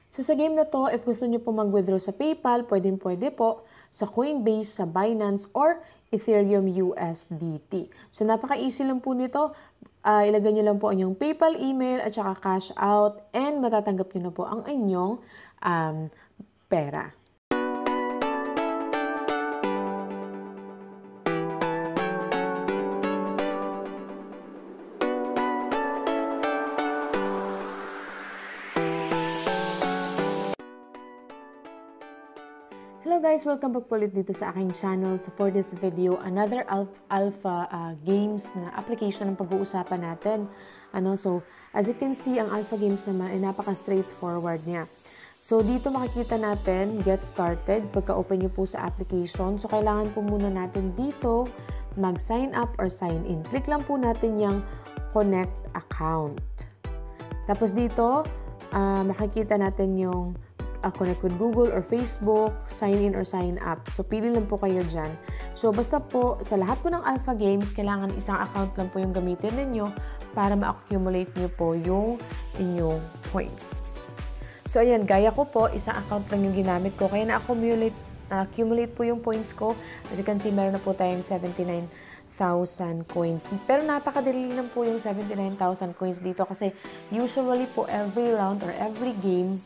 So sa game na to, if gusto nyo po mag-withdraw sa PayPal, pwede po sa Coinbase, sa Binance, or Ethereum USDT. So napaka-easy lang po nito. Ilagay nyo lang po ang inyong PayPal email at saka cash out and matatanggap nyo na po ang inyong pera. Hello guys! Welcome back po ulit dito sa aking channel. So for this video, another alpha games na application ang pag-uusapan natin. So as you can see, ang alpha games naman ay napaka-straightforward niya. So dito makikita natin, get started, pagka-open nyo po sa application. So kailangan po muna natin dito mag-sign up or sign in. Click lang po natin yung connect account. Tapos dito, makikita natin yung connect with Google or Facebook, sign in or sign up. So, pili lang po kayo dyan. So, basta po, sa lahat po ng alpha games, kailangan isang account lang po yung gamitin ninyo para ma-accumulate nyo po yung inyong points. So, ayan, gaya ko po, isang account lang yung ginamit ko. Kaya na-accumulate po yung points ko. As you can see, meron na po tayong 79,000 coins. Pero napakadali lang po yung 79,000 coins dito kasi usually po every round or every game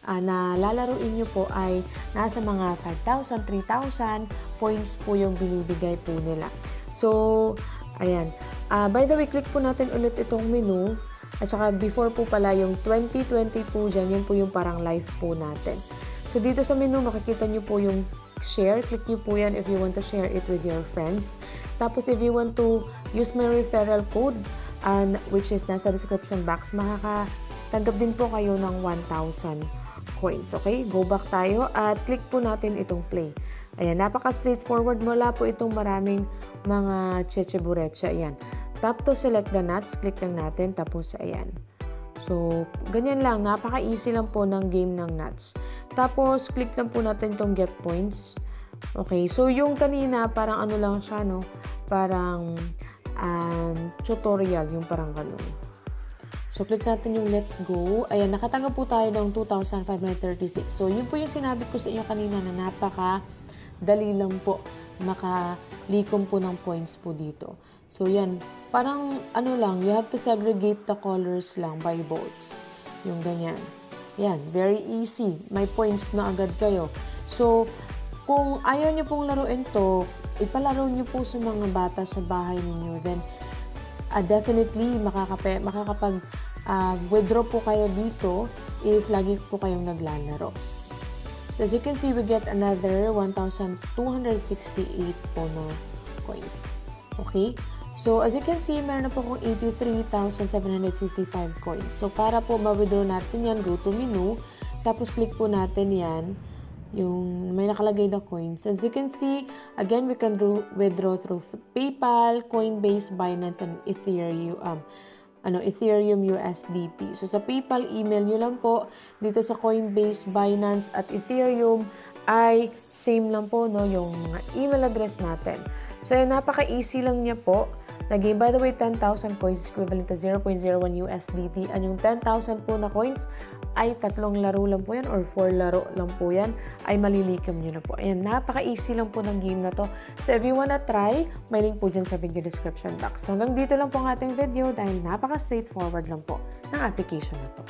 na lalaruin nyo po ay nasa mga 5,000, 3,000 points po yung binibigay po nila. So, ayan. By the way, click po natin ulit itong menu. At saka before po pala yung 2020 po dyan, yan po yung parang live po natin. So, dito sa menu, makikita nyo po yung share. Click nyo po yan if you want to share it with your friends. Tapos, if you want to use my referral code, which is nasa description box, makakatanggap din po kayo ng 1,000 coins. Okay? Go back tayo at click po natin itong play. Ayan, napaka-straightforward. Wala po itong maraming mga cheche-burecha. Ayan. Tap to select the nuts. Click lang natin. Tapos, ayan. So, ganyan lang. Napaka-easy lang po ng game ng nuts. Tapos, click lang po natin itong get points. Okay. So, yung kanina, parang ano lang siya, no? Parang tutorial. Yung parang ganun. So, click natin yung let's go. Ayan, nakatanggap po tayo ng 2,536. So, yun po yung sinabi ko sa inyo kanina na napaka-dali lang po makalikom po ng points po dito. So, yan. Parang ano lang, you have to segregate the colors lang by votes. Yung ganyan. Yan, very easy. May points na agad kayo. So, kung ayaw nyo pong laruin to, ipalaro nyo po sa mga bata sa bahay ninyo. Then, definitely makakapag withdraw po kayo dito if lagi po kayong naglalaro. So as you can see, we get another 1,268 po na coins. Okay? So as you can see, meron na po akong 83,755 coins. So para po ma-withdraw natin yan, go to menu. Tapos click po natin yan. Yung may nakalagay na coins. As you can see, again, we can withdraw through PayPal, Coinbase, Binance, and Ethereum USDT. So, sa PayPal, email nyo lang po. Dito sa Coinbase, Binance, at Ethereum ay same lang po, no, yung email address natin. So, yan, napaka-easy lang niya po. Naging, by the way, 10,000 coins equivalent to 0.01 USDT. And yung 10,000 po na coins ay 3 laro lang po yan or 4 laro lang po yan ay malilikom nyo na po. Ayan, napaka-easy lang po ng game na to. So if you wanna try, may link po dyan sa video description box. So hanggang dito lang po ang ating video dahil napaka-straightforward lang po ng application na to.